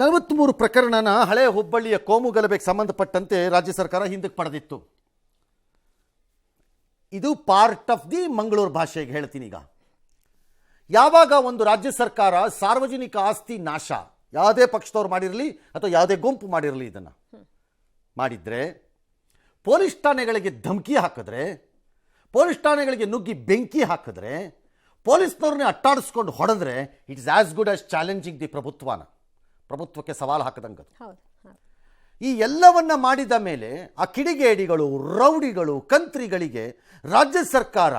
43 ಪ್ರಕರಣನ ಹಳೆ ಹುಬ್ಬಳ್ಳಿಯ ಕೋಮು ಗಲಭೆಗೆ ಸಂಬಂಧಪಟ್ಟಂತೆ ರಾಜ್ಯ ಸರ್ಕಾರ ಹಿಂದಕ್ಕೆ ಪಡೆದಿತ್ತು. ಇದು ಪಾರ್ಟ್ ಆಫ್ ದಿ ಮಂಗಳೂರು ಭಾಷೆಗೆ ಹೇಳ್ತೀನಿ. ಈಗ ಯಾವಾಗ ಒಂದು ರಾಜ್ಯ ಸರ್ಕಾರ ಸಾರ್ವಜನಿಕ ಆಸ್ತಿ ನಾಶ ಯಾವುದೇ ಪಕ್ಷದವ್ರು ಮಾಡಿರಲಿ ಅಥವಾ ಯಾವುದೇ ಗುಂಪು ಮಾಡಿರಲಿ ಇದನ್ನು ಮಾಡಿದರೆ, ಪೊಲೀಸ್ ಠಾಣೆಗಳಿಗೆ ಧಮಕಿ ಹಾಕಿದ್ರೆ, ಪೊಲೀಸ್ ಠಾಣೆಗಳಿಗೆ ನುಗ್ಗಿ ಬೆಂಕಿ ಹಾಕಿದ್ರೆ, ಪೊಲೀಸ್ನವ್ರನ್ನೇ ಅಟ್ಟಾಡಿಸ್ಕೊಂಡು ಹೊಡೆದ್ರೆ, it is as good as challenging the ಪ್ರಭುತ್ವಕ್ಕೆ ಸವಾಲು ಹಾಕದಂಗೆ. ಈ ಎಲ್ಲವನ್ನ ಮಾಡಿದ ಮೇಲೆ ಆ ಕಿಡಿಗೇಡಿಗಳು, ರೌಡಿಗಳು, ಕಂತ್ರಿಗಳಿಗೆ ರಾಜ್ಯ ಸರ್ಕಾರ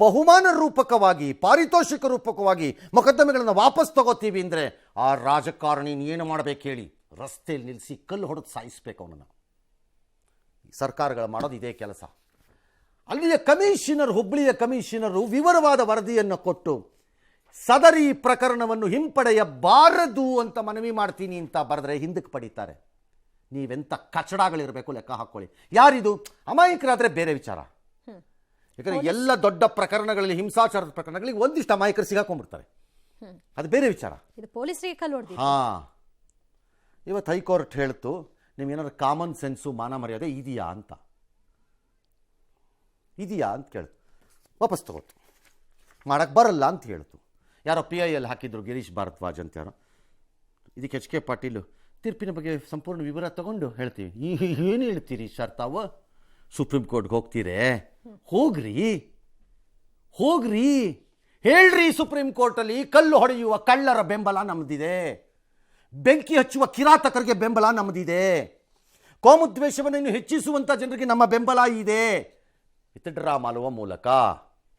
ಬಹುಮಾನ ರೂಪಕವಾಗಿ, ಪಾರಿತೋಷಿಕ ರೂಪಕವಾಗಿ ಮೊಕದ್ದಮೆಗಳನ್ನು ವಾಪಸ್ ತಗೋತೀವಿ ಅಂದರೆ, ಆ ರಾಜಕಾರಣಿ ಏನು ಮಾಡಬೇಕು ಹೇಳಿ? ರಸ್ತೆಯಲ್ಲಿ ನಿಲ್ಲಿಸಿ ಕಲ್ಲು ಹೊಡೆದು ಸಾಯಿಸಬೇಕು ಅವನನ್ನು. ಸರ್ಕಾರಗಳು ಮಾಡೋದು ಇದೇ ಕೆಲಸ. ಅಲ್ಲಿಯ ಕಮಿಷನರ್, ಹುಬ್ಬಳ್ಳಿಯ ಕಮಿಷನರು ವಿವರವಾದ ವರದಿಯನ್ನು ಕೊಟ್ಟು ಸದರಿ ಪ್ರಕರಣವನ್ನು ಹಿಂಪಡೆಯಬಾರದು ಅಂತ ಮನವಿ ಮಾಡ್ತೀನಿ ಅಂತ ಬರೆದ್ರೆ ಹಿಂದಕ್ಕೆ ಪಡೀತಾರೆ. ನೀವೆಂಥ ಕಚಡಗಳಿರಬೇಕು ಲೆಕ್ಕ ಹಾಕ್ಕೊಳ್ಳಿ. ಯಾರಿದು? ಅಮಾಯಕರಾದರೆ ಬೇರೆ ವಿಚಾರ. ಯಾಕಂದರೆ ಎಲ್ಲ ದೊಡ್ಡ ಪ್ರಕರಣಗಳಲ್ಲಿ, ಹಿಂಸಾಚಾರದ ಪ್ರಕರಣಗಳಿಗೆ ಒಂದಿಷ್ಟು ಅಮಾಯಕರು ಸಿಗಾಕೊಂಡ್ಬಿಡ್ತಾರೆ, ಅದು ಬೇರೆ ವಿಚಾರ. ಹಾಂ, ಇವತ್ತು ಹೈಕೋರ್ಟ್ ಹೇಳ್ತು, ನಿಮ್ಗೇನಾದ್ರು ಕಾಮನ್ ಸೆನ್ಸು, ಮಾನ ಮರ್ಯಾದೆ ಇದೆಯಾ ಅಂತ ಕೇಳ್ತು. ವಾಪಸ್ ತಗೋತು. ಮಾಡೋಕ್ಕೆ ಬರಲ್ಲ ಅಂತ ಹೇಳ್ತು. ಯಾರೋ PIL ಹಾಕಿದ್ರು, ಗಿರೀಶ್ ಭಾರದ್ವಾಜ್ ಅಂತ ಯಾರೋ. ಇದಕ್ಕೆ HK ಪಾಟೀಲು ತೀರ್ಪಿನ ಬಗ್ಗೆ ಸಂಪೂರ್ಣ ವಿವರ ತಗೊಂಡು ಹೇಳ್ತೀವಿ. ಏನು ಹೇಳ್ತೀರಿ ಸರ್ ತಾವು? ಸುಪ್ರೀಂ ಕೋರ್ಟ್ಗೆ ಹೋಗ್ತೀರೇ? ಹೋಗ್ರಿ ಹೇಳ್ರಿ. ಸುಪ್ರೀಂ ಕೋರ್ಟಲ್ಲಿ ಕಲ್ಲು ಹೊಡೆಯುವ ಕಳ್ಳರ ಬೆಂಬಲ ನಮ್ಮದಿದೆ, ಬೆಂಕಿ ಹಚ್ಚುವ ಕಿರಾತಕರಿಗೆ ಬೆಂಬಲ ನಮ್ಮದಿದೆ, ಕೋಮುದ್ವೇಷವನ್ನು ಹೆಚ್ಚಿಸುವಂಥ ಜನರಿಗೆ ನಮ್ಮ ಬೆಂಬಲ ಇದೆ. ವಿತ್ಡ್ರಾ ಮಾಡುವ ಮೂಲಕ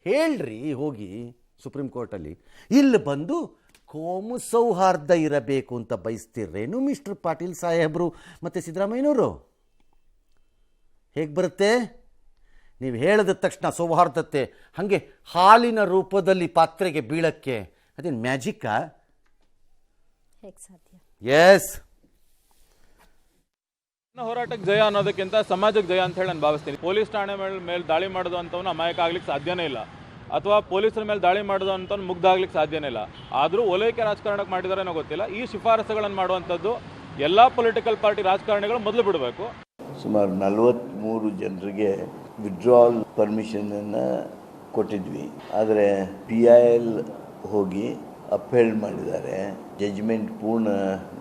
ಹೇಳ್ರಿ ಹೋಗಿ ಸುಪ್ರೀಂ ಕೋರ್ಟಲ್ಲಿ. ಇಲ್ಲಿ ಬಂದು ಕೋಮು ಸೌಹಾರ್ದ ಇರಬೇಕು ಅಂತ ಬಯಸ್ತಿರೇನು ಮಿಸ್ಟರ್ ಪಾಟೀಲ್ ಸಾಹೇಬರು ಮತ್ತು ಸಿದ್ದರಾಮಯ್ಯನವರು? ಹೇಗೆ ಬರುತ್ತೆ? ನೀವು ಹೇಳಿದ ತಕ್ಷಣ ಸೌಹಾರ್ದತೆ ಹಾಗೆ ಹಾಲಿನ ರೂಪದಲ್ಲಿ ಪಾತ್ರೆಗೆ ಬೀಳಕ್ಕೆ ಅದೇನು ಮ್ಯಾಜಿಕ್ಕಾ? ಎಸ್, ಹೋರಾಟಕ್ಕೆ ಜಯ ಅನ್ನೋದಕ್ಕಿಂತ ಸಮಾಜಕ್ಕೆ ಜಯ ಅಂತ ಹೇಳಿ ನಾನು ಭಾವಿಸ್ತೀನಿ. ಪೊಲೀಸ್ ಠಾಣೆ ಮೇಲೆ ದಾಳಿ ಮಾಡೋದು ಅಂತವನು ಅಮಾಯಕ ಆಗ್ಲಿಕ್ಕೆ ಸಾಧ್ಯನೇ ಇಲ್ಲ, ಅಥವಾ ಪೊಲೀಸರ ಮೇಲೆ ದಾಳಿ ಮಾಡೋದು ಅಂತ ಮುಗ್ಧ ಆಗ್ಲಿಕ್ಕೆ ಸಾಧ್ಯನೇ ಇಲ್ಲ. ಆದರೂ ಓಲೈಕೆ ರಾಜಕಾರಣಕ್ಕೆ ಮಾಡಿದಾರೆ ಅನ್ನೋ ಗೊತ್ತಿಲ್ಲ. ಈ ಶಿಫಾರಸುಗಳನ್ನು ಮಾಡುವಂಥದ್ದು ಎಲ್ಲ ಪೊಲಿಟಿಕಲ್ ಪಾರ್ಟಿ ರಾಜಕಾರಣಿಗಳು ಮೊದಲು ಬಿಡಬೇಕು. ಸುಮಾರು 43 ಜನರಿಗೆ ವಿಡ್ರಾಲ್ ಪರ್ಮಿಷನನ್ನು ಕೊಟ್ಟಿದ್ವಿ. ಆದರೆ PIL ಹೋಗಿ ಅಪೀಲ್ ಮಾಡಿದ್ದಾರೆ. ಜಡ್ಜ್ಮೆಂಟ್ ಪೂರ್ಣ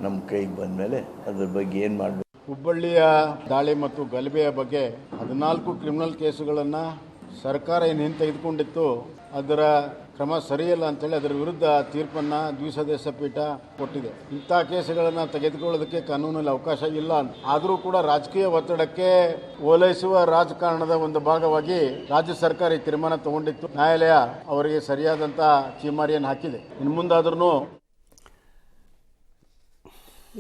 ನಮ್ಮ ಕೈಗೆ ಬಂದ ಮೇಲೆ ಅದ್ರ ಬಗ್ಗೆ ಏನು ಮಾಡಬೇಕು. ಹುಬ್ಬಳ್ಳಿಯ ದಾಳಿ ಮತ್ತು ಗಲಭೆಯ ಬಗ್ಗೆ 14 ಕ್ರಿಮಿನಲ್ ಕೇಸುಗಳನ್ನು ಸರ್ಕಾರ ಏನು ತೆಗೆದುಕೊಂಡಿತ್ತು, ಅದರ ಕ್ರಮ ಸರಿಯಲ್ಲ ಅಂತೇಳಿ ಅದರ ವಿರುದ್ಧ ತೀರ್ಪನ್ನು ದ್ವಿಸದಸ್ಯ ಪೀಠ ಕೊಟ್ಟಿದೆ. ಇಂಥ ಕೇಸುಗಳನ್ನು ತೆಗೆದುಕೊಳ್ಳೋದಕ್ಕೆ ಕಾನೂನಲ್ಲಿ ಅವಕಾಶ ಇಲ್ಲ. ಆದರೂ ಕೂಡ ರಾಜಕೀಯ ಒತ್ತಡಕ್ಕೆ ಓಲೈಸುವ ರಾಜಕಾರಣದ ಒಂದು ಭಾಗವಾಗಿ ರಾಜ್ಯ ಸರ್ಕಾರ ಈ ತೀರ್ಮಾನ ತಗೊಂಡಿತ್ತು. ನ್ಯಾಯಾಲಯ ಅವರಿಗೆ ಸರಿಯಾದಂಥ ಚೀಮಾರಿಯನ್ನು ಹಾಕಿದೆ. ಇನ್ನು ಮುಂದಾದ್ರೂ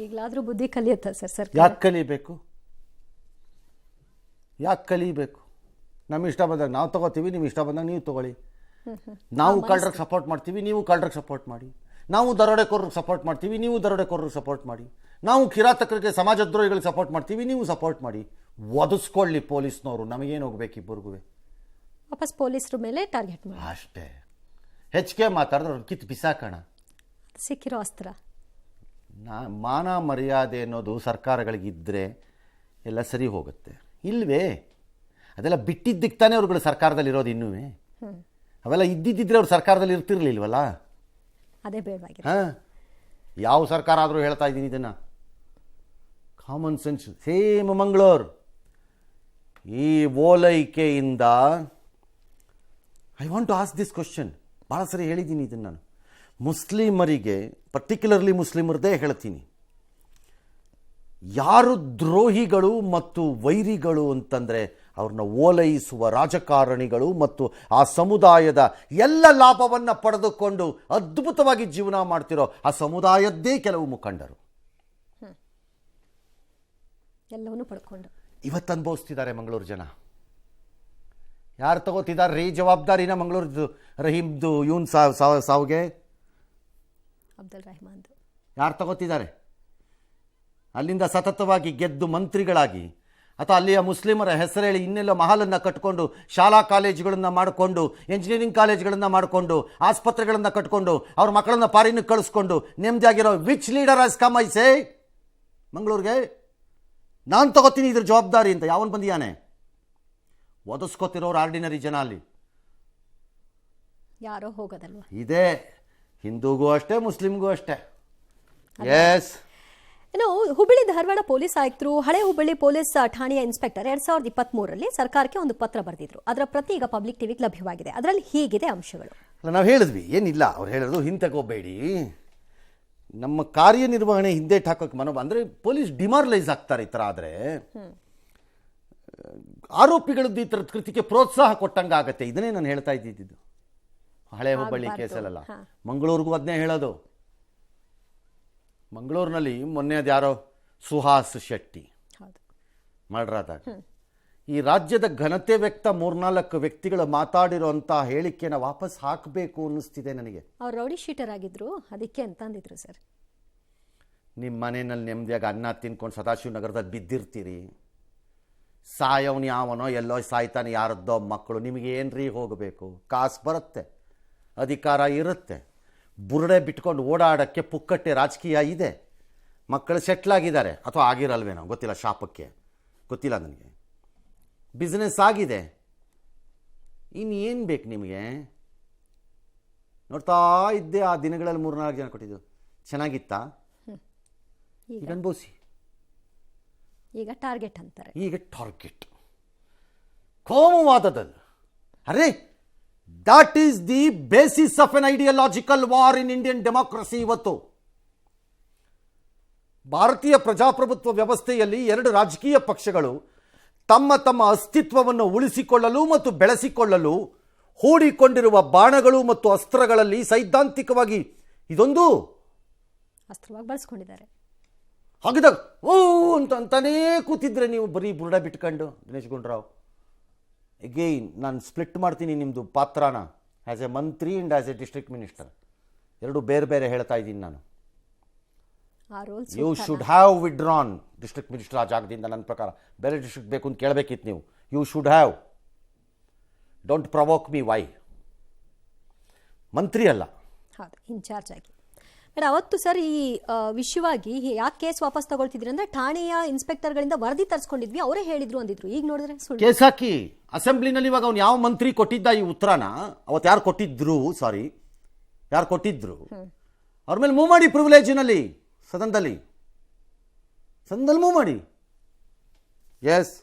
ಈಗಲಾದರೂ ಬುದ್ಧಿ ಕಲಿಯುತ್ತಾ ಸರ್? ಯಾಕೆ ಕಲಿಬೇಕು? ನಮ್ಮ ಇಷ್ಟ ಬಂದಾಗ ನಾವು ತಗೋತೀವಿ, ನಿಮ್ಮ ಇಷ್ಟ ಬಂದಾಗ ನೀವು ತಗೊಳ್ಳಿ. ನಾವು ಕಳ್ಳರಿಗೆ ಸಪೋರ್ಟ್ ಮಾಡ್ತೀವಿ, ನೀವು ಕಳ್ಳರಿಗೆ ಸಪೋರ್ಟ್ ಮಾಡಿ. ನಾವು ದರೋಡೆಕೋರರಿಗೆ ಸಪೋರ್ಟ್ ಮಾಡ್ತೀವಿ, ನೀವು ದರೋಡೆಕೋರರಿಗೆ ಸಪೋರ್ಟ್ ಮಾಡಿ. ನಾವು ಕಿರಾತಕರಿಗೆ, ಸಮಾಜದ್ರೋಹಿಗಳಿಗೆ ಸಪೋರ್ಟ್ ಮಾಡ್ತೀವಿ, ನೀವು ಸಪೋರ್ಟ್ ಮಾಡಿ. ಒದಿಸ್ಕೊಳ್ಳಿ ಪೊಲೀಸ್ನವರು, ನಮಗೇನು ಹೋಗ್ಬೇಕು ಇಬ್ಬರಿಗೂ. ವಾಪಸ್ ಪೊಲೀಸರ ಮೇಲೆ ಟಾರ್ಗೆಟ್ ಮಾಡಿ ಅಷ್ಟೇ. HK ಮಾತಾಡಿದ್ರೆ ಅವ್ರು ಕಿತ್ತು ಬಿಸಾಕೋಣ. ಸಿಕ್ಕಿರೋ ಅಸ್ತ್ರ. ಮಾನ ಮರ್ಯಾದೆ ಅನ್ನೋದು ಸರ್ಕಾರಗಳಿಗಿದ್ದರೆ ಎಲ್ಲ ಸರಿ ಹೋಗುತ್ತೆ. ಇಲ್ವೇ? ಅದೆಲ್ಲ ಬಿಟ್ಟಿದ್ದಕ್ಕೆ ತಾನೇ ಅವ್ರುಗಳು ಸರ್ಕಾರದಲ್ಲಿರೋದು. ಇನ್ನೂ ಅವೆಲ್ಲ ಇದ್ದಿದ್ದರೆ ಅವ್ರು ಸರ್ಕಾರದಲ್ಲಿ ಇರ್ತಿರ್ಲಿಲ್ವಲ್ಲ. ಅದೇ ಬೇಡವಾಗಿ. ಯಾವ ಸರ್ಕಾರ ಆದರೂ ಹೇಳ್ತಾ ಇದ್ದೀನಿ ಇದನ್ನು. Common sense. ಸೇಮ್ ಮಂಗಳೂರು. ಈ ಓಲೈಕೆಯಿಂದ I want to ask this question. ಭಾಳ ಸರಿ ಹೇಳಿದ್ದೀನಿ ಇದನ್ನು ನಾನು. ಮುಸ್ಲಿಮರಿಗೆ, ಪರ್ಟಿಕ್ಯುಲರ್ಲಿ ಮುಸ್ಲಿಮರದೇ ಹೇಳ್ತೀನಿ, ಯಾರು ದ್ರೋಹಿಗಳು ಮತ್ತು ವೈರಿಗಳು ಅಂತಂದರೆ ಅವ್ರನ್ನ ಓಲೈಸುವ ರಾಜಕಾರಣಿಗಳು ಮತ್ತು ಆ ಸಮುದಾಯದ ಎಲ್ಲ ಲಾಭವನ್ನು ಪಡೆದುಕೊಂಡು ಅದ್ಭುತವಾಗಿ ಜೀವನ ಮಾಡ್ತಿರೋ ಆ ಸಮುದಾಯದ್ದೇ ಕೆಲವು ಮುಖಂಡರು ಎಲ್ಲವನ್ನೂ ಪಡ್ಕೊಂಡು ಇವತ್ತು ಅನುಭವಿಸ್ತಿದ್ದಾರೆ ಮಂಗಳೂರು ಜನ. ಯಾರು ತಗೋತಿದ್ದಾರೆ ರೀ ಜವಾಬ್ದಾರಿನ ಮಂಗಳೂರು ರಹೀಮ್ದು ಇವನ್ ಸಾವಿಗೆ? ಅಬ್ದುಲ್ ರೆಹಮಾನ್. ಯಾರು ತಗೋತಿದ್ದಾರೆ? ಅಲ್ಲಿಂದ ಸತತವಾಗಿ ಗೆದ್ದು ಮಂತ್ರಿಗಳಾಗಿ ಅಥವಾ ಅಲ್ಲಿಯ ಮುಸ್ಲಿಮರ ಹೆಸರೇಳಿ ಇನ್ನೆಲ್ಲ ಮಹಲನ್ನು ಕಟ್ಕೊಂಡು, ಶಾಲಾ ಕಾಲೇಜುಗಳನ್ನು ಮಾಡಿಕೊಂಡು, ಎಂಜಿನಿಯರಿಂಗ್ ಕಾಲೇಜುಗಳನ್ನು ಮಾಡಿಕೊಂಡು, ಆಸ್ಪತ್ರೆಗಳನ್ನು ಕಟ್ಕೊಂಡು, ಅವ್ರ ಮಕ್ಕಳನ್ನ ಫಾರಿನ್ಗೆ ಕಳಿಸ್ಕೊಂಡು ನೆಮ್ಮದಿಯಾಗಿರೋ which leader has come I say? ಮಂಗಳೂರಿಗೆ? ನಾನು ತಗೋತೀನಿ ಇದ್ರ ಜವಾಬ್ದಾರಿ ಅಂತ. ಯಾವನು ಬಂದಿಯಾನೆ? ಒದಸ್ಕೋತಿರೋರು ಆರ್ಡಿನರಿ ಜನ ಅಲ್ಲಿ ಯಾರೋ ಹೋಗೋದಲ್ವಾ? ಇದೆ, ಹಿಂದೂಗೂ ಅಷ್ಟೇ, ಮುಸ್ಲಿಮ್ಗೂ ಅಷ್ಟೇ. ಎಸ್. ಇನ್ನು ಹುಬ್ಬಳ್ಳಿ ಧಾರವಾಡ ಪೊಲೀಸ್ ಆಯುಕ್ತರು ಹಳೆ ಹುಬ್ಬಳ್ಳಿ ಪೊಲೀಸ್ ಠಾಣೆಯ ಇನ್ಸ್ಪೆಕ್ಟರ್ 2023ರಲ್ಲಿ ಸರ್ಕಾರಕ್ಕೆ ಒಂದು ಪತ್ರ ಬರೆದಿದ್ರು. ಅದರ ಪ್ರತಿ ಈಗ ಪಬ್ಲಿಕ್ ಟಿವಿಗೆ ಲಭ್ಯವಾಗಿದೆ. ಅದರಲ್ಲಿ ಹೀಗಿದೆ ಅಂಶಗಳು. ಅಲ್ಲ, ನಾವು ಹೇಳಿದ್ವಿ, ಏನಿಲ್ಲ, ಅವ್ರು ಹೇಳಿದ್ರು ಹಿಂತೆಗೋಬೇಡಿ, ನಮ್ಮ ಕಾರ್ಯನಿರ್ವಹಣೆ ಹಿಂದೆ ಹಾಕೋಕೆ ಅಂದರೆ ಪೊಲೀಸ್ ಡಿಮಾರಲೈಸ್ ಆಗ್ತಾರೆ ಈ ಥರ ಆದರೆ. ಆರೋಪಿಗಳದ್ದು ಈ ಥರದ ಕೃತಿಗೆ ಪ್ರೋತ್ಸಾಹ ಕೊಟ್ಟಂಗೆ ಆಗತ್ತೆ. ಇದನ್ನೇ ನಾನು ಹೇಳ್ತಾ ಇದ್ದಿದ್ದು ಹಳೆ ಹುಬ್ಬಳ್ಳಿ ಕೇಸಲ್ಲ. ಮಂಗಳೂರಿಗೂ ಅದನ್ನೇ ಹೇಳೋದು. ಮಂಗಳೂರಿನಲ್ಲಿ ಮೊನ್ನೆ ಅದು ಯಾರೋ ಸುಹಾಸ್ ಶೆಟ್ಟಿ ಮಾಡ್ರಾದಾಗ ಈ ರಾಜ್ಯದ ಘನತೆ ವ್ಯಕ್ತ 3-4 ವ್ಯಕ್ತಿಗಳು ಮಾತಾಡಿರೋಂಥ ಹೇಳಿಕೆನ ವಾಪಸ್ ಹಾಕಬೇಕು ಅನ್ನಿಸ್ತಿದೆ ನನಗೆ. ಅವ್ರು ರೌಡಿ ಶೀಟರ್ ಆಗಿದ್ರು, ಅದಕ್ಕೆ ಅಂತ ಅಂದಿದ್ರು ಸರ್. ನಿಮ್ಮ ಮನೆಯಲ್ಲಿ ನೆಮ್ಮದಿಯಾಗಿ ಅನ್ನ ತಿನ್ಕೊಂಡು ಸದಾಶಿವನಗರದಲ್ಲಿ ಬಿದ್ದಿರ್ತೀರಿ, ಸಾಯವನು ಯಾವನೋ ಎಲ್ಲೋ ಸಾಯ್ತಾನೆ, ಯಾರದ್ದೋ ಮಕ್ಕಳು, ನಿಮಗೆ ಏನ್ರಿ ಹೋಗಬೇಕು? ಕಾಸು ಬರುತ್ತೆ, ಅಧಿಕಾರ ಇರುತ್ತೆ, ಬುರುಡೆ ಬಿಟ್ಕೊಂಡು ಓಡಾಡೋಕ್ಕೆ ಪುಕ್ಕಟ್ಟೆ ರಾಜಕೀಯ ಇದೆ, ಮಕ್ಕಳು ಸೆಟ್ಲಾಗಿದ್ದಾರೆ ಅಥವಾ ಆಗಿರಲ್ವೇನೋ ಗೊತ್ತಿಲ್ಲ, ಶಾಪಕ್ಕೆ ಗೊತ್ತಿಲ್ಲ ನನಗೆ, ಬಿಸ್ನೆಸ್ ಆಗಿದೆ, ಇನ್ನೇನು ಬೇಕು ನಿಮಗೆ? ನೋಡ್ತಾ ಇದ್ದೆ ಆ ದಿನಗಳಲ್ಲಿ 3-4 ಜನ ಕೊಟ್ಟಿದ್ದು ಚೆನ್ನಾಗಿತ್ತಾ? ಈಗ ಅನ್ಭವಿಸಿ. ಈಗ ಟಾರ್ಗೆಟ್ ಅಂತಾರೆ. ಈಗ ಟಾರ್ಗೆಟ್ ಕೋಮುವಾದದಲ್ಲಿ. ಅರೆ, that is the basis of N ideological war in Indian democracy. ಇವತ್ತು ಭಾರತೀಯ ಪ್ರಜಾಪ್ರಭುತ್ವ ವ್ಯವಸ್ಥೆಯಲ್ಲಿ 2 ರಾಜಕೀಯ ಪಕ್ಷಗಳು ತಮ್ಮ ತಮ್ಮ ಅಸ್ತಿತ್ವವನ್ನು ಉಳಿಸಿಕೊಳ್ಳಲು ಮತ್ತು ಬೆಳೆಸಿಕೊಳ್ಳಲು ಹೂಡಿಕೊಂಡಿರುವ ಬಾಣಗಳು ಮತ್ತು ಅಸ್ತ್ರಗಳಲ್ಲಿ ಸೈದ್ಧಾಂತಿಕವಾಗಿ ಇದೊಂದು ಅಸ್ತ್ರವಾಗಿ ಬಳಸ್ಕೊಂಡಿದ್ದಾರೆ. ಹಾಗಿದಾಗ ಓ ಅಂತಾನೇ ಕೂತಿದ್ರೆ ನೀವು ಬರೀ ಬುರುಡ ಬಿಟ್ಕೊಂಡು ದಿನೇಶ್ ಗುಂಡೂರಾವ್. ಎಗೈನ್ ನಾನು ಸ್ಪ್ಲಿಟ್ ಮಾಡ್ತೀನಿ ನಿಮ್ಮದು ಪಾತ್ರನ as A Mantri and as A district minister. 2 ಬೇರೆ ಬೇರೆ ಹೇಳ್ತಾ ಇದ್ದೀನಿ ನಾನು. You should have withdrawn district minister ಆ ಜಾಗದಿಂದ. ನನ್ನ ಪ್ರಕಾರ ಬೇರೆ ಡಿಸ್ಟ್ರಿಕ್ಟ್ ಬೇಕು ಅಂತ ಕೇಳಬೇಕಿತ್ತು ನೀವು. You should have. Don't provoke me. Why? ಮಂತ್ರಿ ಅಲ್ಲ, ಹೌದು, ಇನ್ಚಾರ್ಜ್ ಆಗಿ. ಬಟ್ ಅವತ್ತು ಸರ್ ಈ ವಿಷಯವಾಗಿ ಯಾಕೆ ಕೇಸ್ ವಾಪಸ್ ತಗೊಳ್ತಿದ್ರಿ ಅಂದ್ರೆ ಠಾಣೆಯ ಇನ್ಸ್ಪೆಕ್ಟರ್ಗಳಿಂದ ವರದಿ ತರಿಸ್ಕೊಂಡಿದ್ವಿ, ಅವರೇ ಹೇಳಿದ್ರು ಅಂದಿದ್ರು. ಈಗ ನೋಡಿದ್ರೆ ಕೇಸ್ ಹಾಕಿ ಅಸೆಂಬ್ಲಿನಲ್ಲಿ ಇವಾಗ ಅವ್ನು ಯಾವ ಮಂತ್ರಿ ಕೊಟ್ಟಿದ್ದ ಈ ಉತ್ತರನ? ಅವತ್ತು ಯಾರು ಕೊಟ್ಟಿದ್ರು? ಯಾರು ಕೊಟ್ಟಿದ್ರು? ಅವ್ರ ಮೇಲೆ ಮೂವ್ ಮಾಡಿ, ಪ್ರಿವಿಲೇಜಿನಲ್ಲಿ ಸದನದಲ್ಲಿ ಮೂವ್ ಮಾಡಿ. ಎಸ್.